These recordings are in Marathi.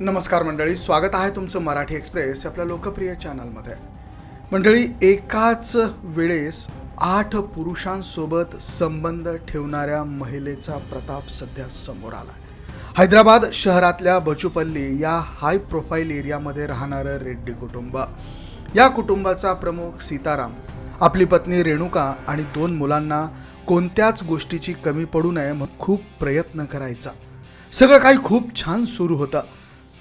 नमस्कार मंडळी, स्वागत आहे तुमचं मराठी एक्सप्रेस आपल्या लोकप्रिय चॅनलमध्ये. मंडळी, एकाच वेळेस 8 पुरुषांसोबत संबंध ठेवणाऱ्या महिलेचा प्रताप सध्या समोर आला. हैदराबाद शहरातल्या बचूपल्ली या हाय प्रोफाईल एरियामध्ये राहणारं रेड्डी कुटुंब. या कुटुंबाचा प्रमुख सीताराम आपली पत्नी रेणुका आणि 2 मुलांना कोणत्याच गोष्टीची कमी पडू नये म्हणून खूप प्रयत्न करायचा. सगळं काही खूप छान सुरू होतं.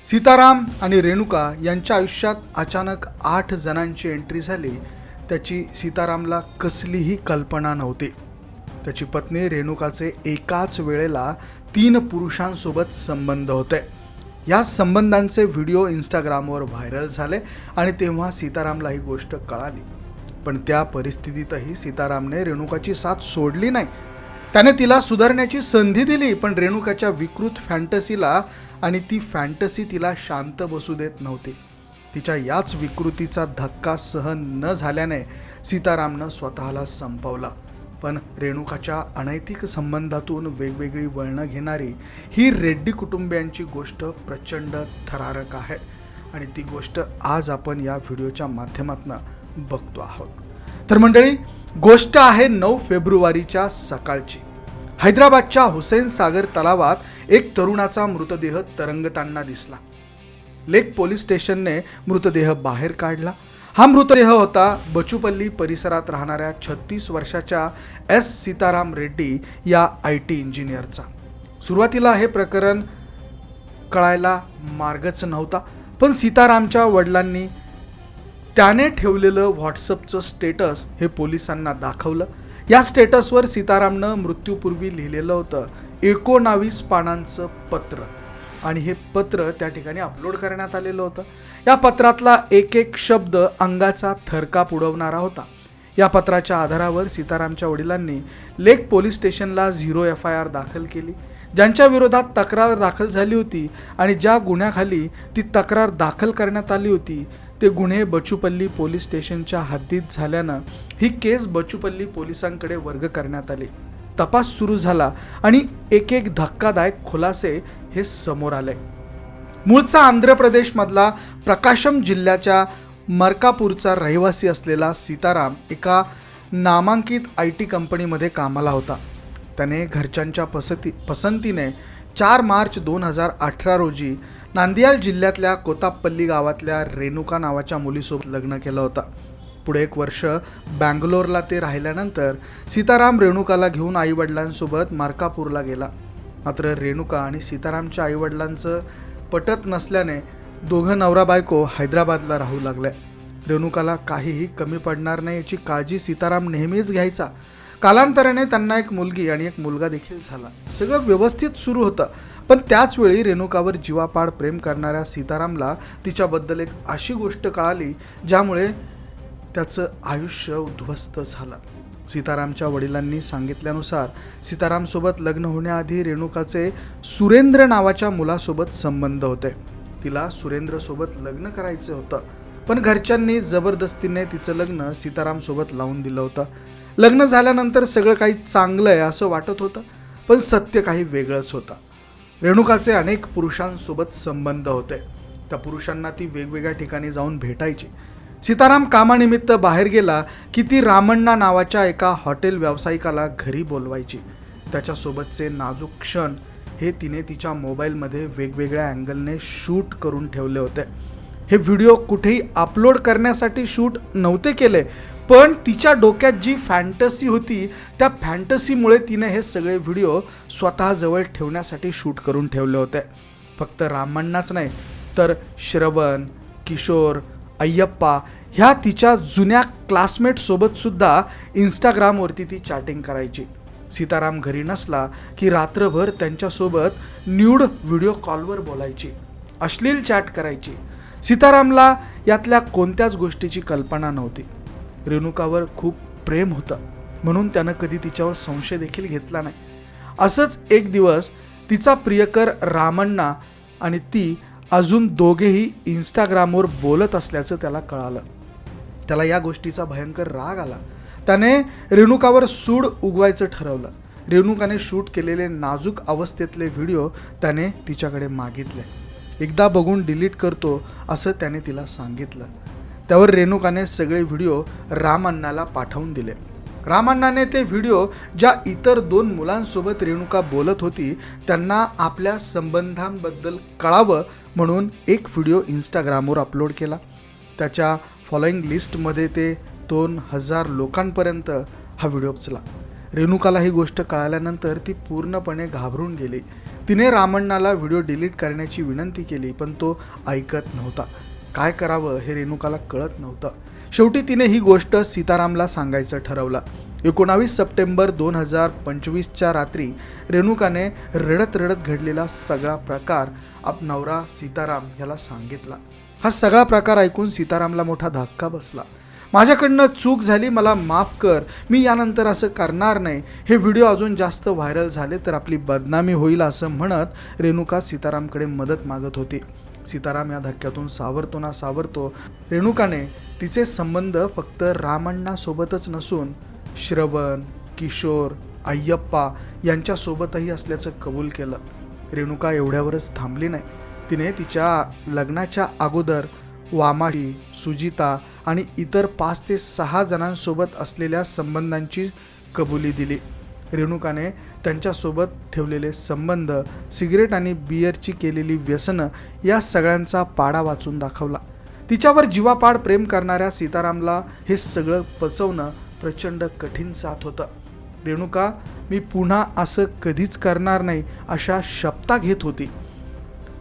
सीताराम आणि रेणुका यांच्या आयुष्यात अचानक 8 जणांची एंट्री झाली. त्याची सीतारामला कसलीही कल्पना नव्हती. त्याची पत्नी रेणुकाचे एकाच वेळेला 3 पुरुषांसोबत संबंध होते. या संबंधांचे व्हिडिओ इंस्टाग्रामवर व्हायरल झाले आणि तेव्हा सीतारामला ही गोष्ट कळाली. पण त्या परिस्थितीतही सीतारामने रेणुकाची साथ सोडली नाही. त्याने तिला सुधारण्याची संधी दिली, पण रेणुकाच्या विकृत फॅन्टसीला आणि ती फॅन्टसी तिला शांत बसू देत नव्हती. तिच्या याच विकृतीचा धक्का सहन न झाल्याने सीतारामनं स्वतःला संपवलं. पण रेणुकाच्या अनैतिक संबंधातून वेगवेगळी वळणं घेणारी ही रेड्डी कुटुंबियांची गोष्ट प्रचंड थरारक आहे आणि ती गोष्ट आज आपण या व्हिडिओच्या माध्यमातून बघतो आहोत. तर मंडळी, गोष्ट आहे 9 फेब्रुवारीच्या सकाळची. हैदराबादच्या हुसेन सागर तलावात एक तरुणाचा मृतदेह तरंगताना दिसला. लेक पोलीस स्टेशनने मृतदेह बाहेर काढला. हा मृतदेह होता बचूपल्ली परिसरात राहणाऱ्या 36 वर्षाच्या एस सीताराम रेड्डी या IT इंजिनियरचा. सुरुवातीला हे प्रकरण कळायला मार्गच नव्हता, पण सीतारामच्या वडिलांनी त्याने ठेवलेलं व्हॉट्सअपचं स्टेटस हे पोलिसांना दाखवलं. या स्टेटसवर सीतारामनं मृत्यूपूर्वी लिहिलेलं होतं 19 पानांचं पत्र आणि हे पत्र त्या ठिकाणी अपलोड करण्यात आलेलं होतं. या पत्रातला एक शब्द अंगाचा थरकाप उडवणारा होता. या पत्राच्या आधारावर सीतारामच्या वडिलांनी लेक पोलीस स्टेशनला 0 FIR दाखल केली. ज्यांच्या विरोधात तक्रार दाखल झाली होती आणि ज्या गुन्ह्याखाली ती तक्रार दाखल करण्यात आली होती ते गुन्हे बचूपल्ली पोलीस स्टेशनच्या हद्दीत झाल्यानं ही केस बचूपल्ली पोलिसांकडे वर्ग करण्यात आली. तपास सुरू झाला आणि एक धक्कादायक खुलासे हे समोर आले. मूळचा आंध्र प्रदेशमधला प्रकाशम जिल्ह्याच्या मरकापूरचा रहिवासी असलेला सीताराम एका नामांकित IT कंपनीमध्ये कामाला होता. त्याने घरच्यांच्या पसंतीने 4 मार्च 2018 रोजी नांदियाल जिल्ह्यातल्या कोतापल्ली गावातल्या रेणुका नावाच्या मुलीसोबत लग्न केलं होतं. पुढे 1 वर्ष बँगलोरला ते राहिल्यानंतर सीताराम रेणुकाला घेऊन आईवडिलांसोबत मरकापूरला गेला. मात्र रेणुका आणि सीतारामच्या आईवडिलांचं पटत नसल्याने दोघं नवरा बायको हैदराबादला राहू लागले. रेणुकाला काहीही कमी पडणार नाही याची काळजी सीताराम नेहमीच घ्यायचा. कालांतराने त्यांना एक मुलगी आणि एक मुलगा देखील झाला. सगळं व्यवस्थित सुरू होतं, पण त्याचवेळी रेणुकावर जीवापाड प्रेम करणाऱ्या सीतारामला तिच्याबद्दल एक अशी गोष्ट कळाली ज्यामुळे त्याचं आयुष्य उद्ध्वस्त झालं. सीतारामच्या वडिलांनी सांगितल्यानुसार सीतारामसोबत लग्न होण्याआधी रेणुकाचे सुरेंद्र नावाच्या मुलासोबत संबंध होते. तिला सुरेंद्रसोबत लग्न करायचं होतं, पण घरच्यांनी जबरदस्तीने तिचं लग्न सीतारामसोबत लावून दिलं होतं. लग्न झाल्यानंतर सगळं काही चांगलं आहे असं वाटत होतं, पण सत्य काही वेगळंच होतं. रेणुकाचे अनेक पुरुषांसोबत संबंध होते. त्या पुरुषांना ती वेगवेगळ्या ठिकाणी जाऊन भेटायची. सीताराम कामानिमित्त बाहेर गेला की ती रामण्णा नावाच्या एका हॉटेल व्यावसायिकाला घरी बोलवायची. त्याच्यासोबतचे नाजूक क्षण हे तिने तिच्या मोबाईलमध्ये वेगवेगळ्या अँगलने शूट करून ठेवले होते. हे व्हिडिओ कुठेही अपलोड करण्यासाठी शूट नव्हते केले, पण तिच्या डोक्यात जी फॅन्टसी होती त्या फॅन्टसीमुळे तिने हे सगळे व्हिडिओ स्वतःजवळ ठेवण्यासाठी शूट करून ठेवले होते. फक्त रामण्णाच नाही तर श्रवण, किशोर, अय्यप्पा ह्या तिच्या जुन्या क्लासमेटसोबतसुद्धा इंस्टाग्रामवरती ती चॅटिंग करायची. सीताराम घरी नसला की रात्रभर त्यांच्यासोबत न्यूड व्हिडिओ कॉलवर बोलायची, अश्लील चॅट करायची. सीतारामला यातल्या कोणत्याच गोष्टीची कल्पना नव्हती. रेणुकावर खूप प्रेम होतं म्हणून त्यानं कधी तिच्यावर संशय देखील घेतला नाही. असंच एक दिवस तिचा प्रियकर रामण्णा आणि ती अजून दोघेही इंस्टाग्रामवर बोलत असल्याचं त्याला कळालं. त्याला या गोष्टीचा भयंकर राग आला. त्याने रेणुकावर सूड उगवायचं ठरवलं. रेणुकाने शूट केलेले नाजूक अवस्थेतले व्हिडिओ त्याने तिच्याकडे मागितले. एकदा बघून डिलीट करतो असं त्याने तिला सांगितलं. त्यावर रेणुकाने सगळे व्हिडिओ रामअण्णाला पाठवून दिले. रामअण्णाने ते व्हिडिओ ज्या इतर 2 मुलांसोबत रेणुका बोलत होती त्यांना आपल्या संबंधांबद्दल कळावं म्हणून एक व्हिडिओ इंस्टाग्रामवर अपलोड केला. त्याच्या फॉलोईंग लिस्टमध्ये ते 2000 लोकांपर्यंत हा व्हिडिओ पोचला. रेणुकाला ही गोष्ट कळाल्यानंतर ती पूर्णपणे घाबरून गेली. तिने रामअण्णाला व्हिडिओ डिलीट करण्याची विनंती केली पण तो ऐकत नव्हता. काय करावं हे रेणुकाला कळत नव्हतं. शेवटी तिने ही गोष्ट सीतारामला सांगायचं ठरवलं. 19 सप्टेंबर 2025च्या रात्री रेणुकाने रडत रडत घडलेला सगळा प्रकार नवरा सीताराम याला सांगितला. हा सगळा प्रकार ऐकून सीतारामला मोठा धक्का बसला. माझ्याकडनं चूक झाली, मला माफ कर, मी यानंतर असं करणार नाही, हे व्हिडिओ अजून जास्त व्हायरल झाले तर आपली बदनामी होईल असं म्हणत रेणुका सीतारामकडे मदत मागत होती. सीताराम या धक्क्यातून सावरतो ना सावरतो रेणुकाने तिचे संबंध फक्त रामअण्णासोबतच नसून श्रवण, किशोर, अय्यप्पा यांच्यासोबतही असल्याचं कबूल केलं. रेणुका एवढ्यावरच थांबली नाही. तिने तिच्या लग्नाच्या अगोदर वामाशी, सुजिता आणि इतर 5 ते 6 जणांसोबत असलेल्या संबंधांची कबुली दिली. रेणुकाने त्यांच्यासोबत ठेवलेले संबंध, सिगरेट आणि बिअरची केलेली व्यसनं या सगळ्यांचा पाडा वाचून दाखवला. तिच्यावर जीवापाड प्रेम करणाऱ्या सीतारामला हे सगळं पचवणं प्रचंड कठीण जात होतं. रेणुका मी पुन्हा असं कधीच करणार नाही अशा शपथा घेत होती.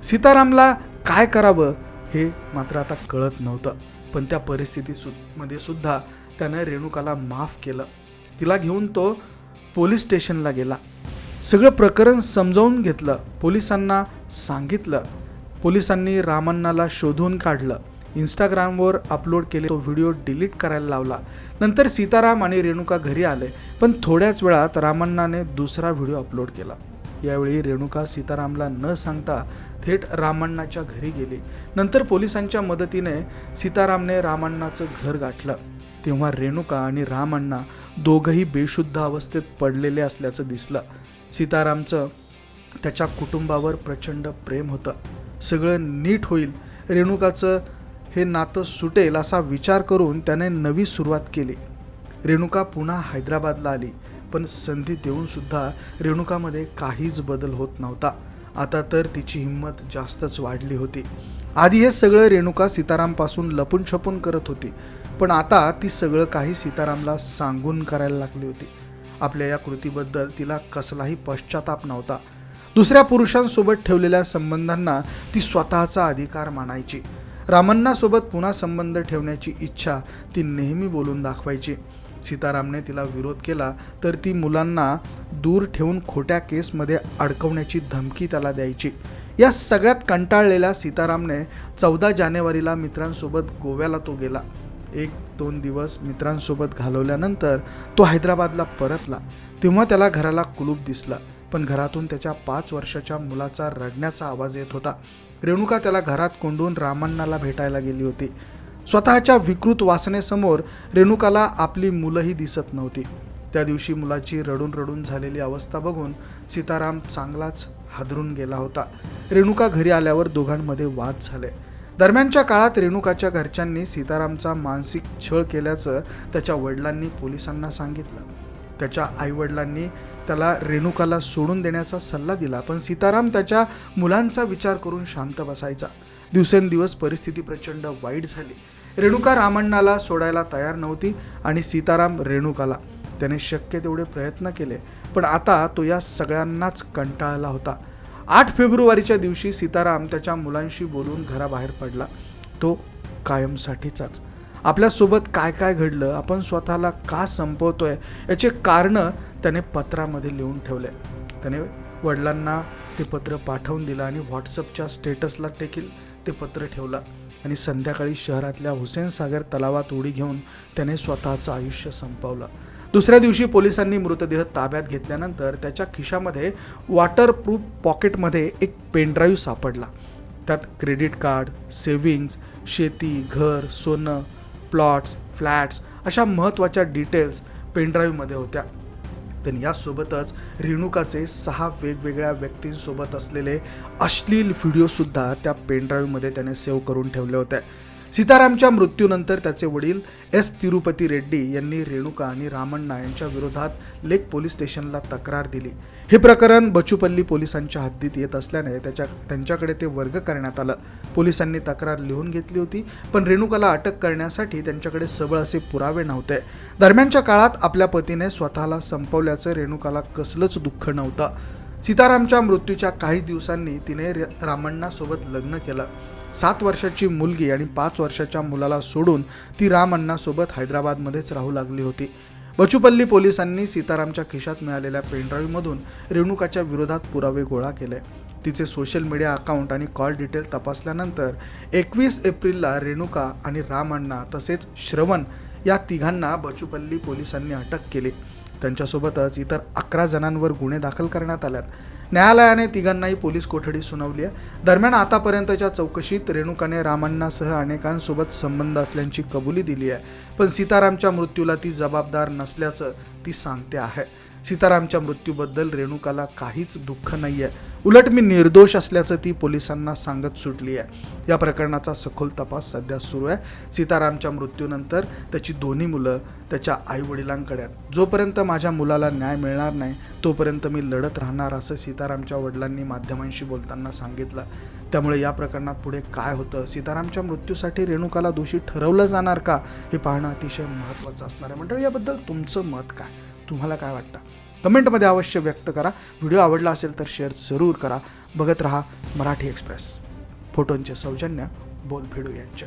सीतारामला काय करावं हे मात्र आता कळत नव्हतं. पण त्या परिस्थितीमध्ये सुद्धा त्यानं रेणुकाला माफ केलं. तिला घेऊन तो पोलीस स्टेशनला गेला. सगळं प्रकरण समजावून घेतलं. पोलिसांना सांगितलं. पोलिसांनी रामअण्णाला शोधून काढलं. इंस्टाग्रामवर अपलोड केले तो व्हिडिओ डिलीट करायला लावला. नंतर सीताराम आणि रेणुका घरी आले. पण थोड्याच वेळात रामअण्णाने दुसरा व्हिडिओ अपलोड केला. यावेळी रेणुका सीतारामला न सांगता थेट रामअण्णाच्या घरी गेली. नंतर पोलिसांच्या मदतीने सीतारामने रामअण्णाचं घर गाठलं. तेव्हा रेणुका आणि रामअण्णा दोघंही बेशुद्ध अवस्थेत पडलेले असल्याचं दिसलं. सीतारामचं त्याच्या कुटुंबावर प्रचंड प्रेम होतं. सगळं नीट होईल, रेणुकाचं हे नातं सुटेल असा विचार करून त्याने नवी सुरुवात केली. रेणुका पुन्हा हैदराबादला आली. पण संधी देऊनसुद्धा रेणुकामध्ये काहीच बदल होत नव्हता. आता तर तिची हिंमत जास्तच वाढली होती. आधी हे सगळं रेणुका सीतारामपासून लपून छपून करत होती. पण आता ती सगळं काही सीतारामला सांगून करायला लागली होती. आपल्या या कृतीबद्दल तिला कसलाही पश्चाताप नव्हता. दुसऱ्या पुरुषांसोबत ठेवलेल्या संबंधांना ती स्वतःचा अधिकार मानायची. रामअण्णासोबत पुन्हा संबंध ठेवण्याची इच्छा ती नेहमी बोलून दाखवायची. सीतारामने तिला विरोध केला तर ती मुलांना दूर ठेवून खोट्या केसमध्ये अडकवण्याची धमकी त्याला द्यायची. या सगळ्यात कंटाळलेल्या सीतारामने 14 जानेवारीला मित्रांसोबत गोव्याला तो गेला. 1-2 दिवस मित्रांसोबत घालवल्यानंतर तो हैदराबादला परतला. तेव्हा त्याला घराला कुलूप दिसला. पण घरातून त्याच्या 5 वर्षाच्या मुलाचा रडण्याचा आवाज येत होता. रेणुका त्याला घरात कोंडून रामअण्णाला भेटायला गेली होती. स्वतःच्या विकृत वासनेसमोर रेणुकाला आपली मुलंही दिसत नव्हती. त्या दिवशी मुलाची रडून रडून झालेली अवस्था बघून सीताराम चांगलाच हादरून गेला होता. रेणुका घरी आल्यावर दोघांमध्ये वाद झाले. दरम्यानच्या काळात रेणुकाच्या घरच्यांनी सीतारामचा मानसिक छळ केल्याचं त्याच्या वडिलांनी पोलिसांना सांगितलं. त्याच्या आईवडिलांनी त्याला रेणुकाला सोडून देण्याचा सल्ला दिला. पण सीताराम त्याच्या मुलांचा विचार करून शांत बसायचा. दिवसेंदिवस परिस्थिती प्रचंड वाईट झाली. रेणुका रामअण्णाला सोडायला तयार नव्हती आणि सीताराम रेणुकाला. त्याने शक्य तेवढे प्रयत्न केले पण आता तो या सगळ्यांनाच कंटाळला होता. 8 फेब्रुवारीच्या दिवशी सीताराम त्याच्या मुलांशी बोलून घराबाहेर पडला. तो कायमसाठीचाच. आपल्यासोबत काय काय घडलं, आपण स्वतःला का संपवतोय याचे कारणं त्याने पत्रामध्ये लिहून ठेवले. त्याने वडिलांना ते पत्र पाठवून दिलं आणि व्हॉट्सअपच्या स्टेटसला देखील ते पत्र ठेवलं. आणि संध्याकाळी शहरातल्या हुसेन सागर तलावात उडी घेऊन त्याने स्वतःचं आयुष्य संपवलं. दुसऱ्या दिवशी पोलिसांनी मृतदेह ताब्यात घेतल्यानंतर त्याच्या खिशामध्ये वॉटरप्रूफ पॉकेटमध्ये एक पेनड्राईव्ह सापडला. त्यात क्रेडिट कार्ड, सेव्हिंग्ज, शेती, घर, सोनं, प्लॉट्स, फ्लॅट्स अशा महत्त्वाच्या डिटेल्स पेनड्राईव्हमध्ये होत्या. पण यासोबतच रेणुकाचे 6 वेगवेगळ्या व्यक्तींसोबत असलेले अश्लील व्हिडिओसुद्धा त्या पेनड्राईव्हमध्ये त्याने सेव्ह करून ठेवले होते. सीतारामच्या मृत्यूनंतर त्याचे वडील एस तिरुपती रेड्डी यांनी रेणुका आणि रामण्णा यांच्या विरोधात लेक पोलीस स्टेशनला तक्रार दिली. हे प्रकरण बचूपल्ली पोलिसांच्या हद्दीत येत असल्याने त्यांच्याकडे ते वर्ग करण्यात आलं. पोलिसांनी तक्रार लिहून घेतली होती, पण रेणुकाला अटक करण्यासाठी त्यांच्याकडे सबळ असे पुरावे नव्हते. दरम्यानच्या काळात आपल्या पतीने स्वतःला संपवल्याचं रेणुकाला कसलंच दुःख नव्हतं. सीतारामच्या मृत्यूच्या काही दिवसांनी तिने रामण्णासोबत लग्न केलं. 7 वर्षाची मुलगी आणि 5 वर्षाच्या मुलाला सोडून ती रामण्णासोबत हैदराबादमध्येच राहू लागली होती. बचूपल्ली पोलिसांनी सीतारामच्या खिशात मिळालेल्या पेनड्राईव्हमधून रेणुकाच्या विरोधात पुरावे गोळा केले. तिचे सोशल मीडिया अकाउंट आणि कॉल डिटेल तपासल्यानंतर 21 एप्रिलला रेणुका आणि रामण्णा तसेच श्रवण या तिघांना बचूपल्ली पोलिसांनी अटक केली. त्यांच्यासोबतच इतर 11 जणांवर गुन्हे दाखल करण्यात आल्यात. न्यायालयाने तिघांनाही पोलीस कोठडी सुनावली आहे. दरम्यान आतापर्यंतच्या चौकशीत रेणुकाने रामण्णासह अनेकांसोबत संबंध असल्याची कबुली दिली आहे, पण सीतारामच्या मृत्यूला ती जबाबदार नसल्याचं ती सांगते आहे. सीतारामच्या मृत्यूबद्दल रेणुकाला काहीच दुःख नाही आहे, उलट मी निर्दोष असल्याचं ती पोलिसांना सांगत सुटली आहे. या प्रकरणाचा सखोल तपास सध्या सुरू आहे. सीतारामच्या मृत्यूनंतर त्याची दोन्ही मुलं त्याच्या आईवडिलांकडे आहेत. जोपर्यंत माझ्या मुलाला न्याय मिळणार नाही तोपर्यंत मी लढत राहणार असं सीतारामच्या वडिलांनी माध्यमांशी बोलताना सांगितलं. त्यामुळे या प्रकरणात पुढे काय होतं, सीतारामच्या मृत्यूसाठी रेणुकाला दोषी ठरवलं जाणार का, हे पाहणं अतिशय महत्त्वाचं असणार आहे. मंडळी, याबद्दल तुमचं मत काय, तुम्हाला काय वाटतं, कमेंटमध्ये अवश्य व्यक्त करा. व्हिडिओ आवडला असेल तर शेअर जरूर करा. बघत रहा मराठी एक्सप्रेस. फोटोंचे सौजन्य बोल भिडू यांचे.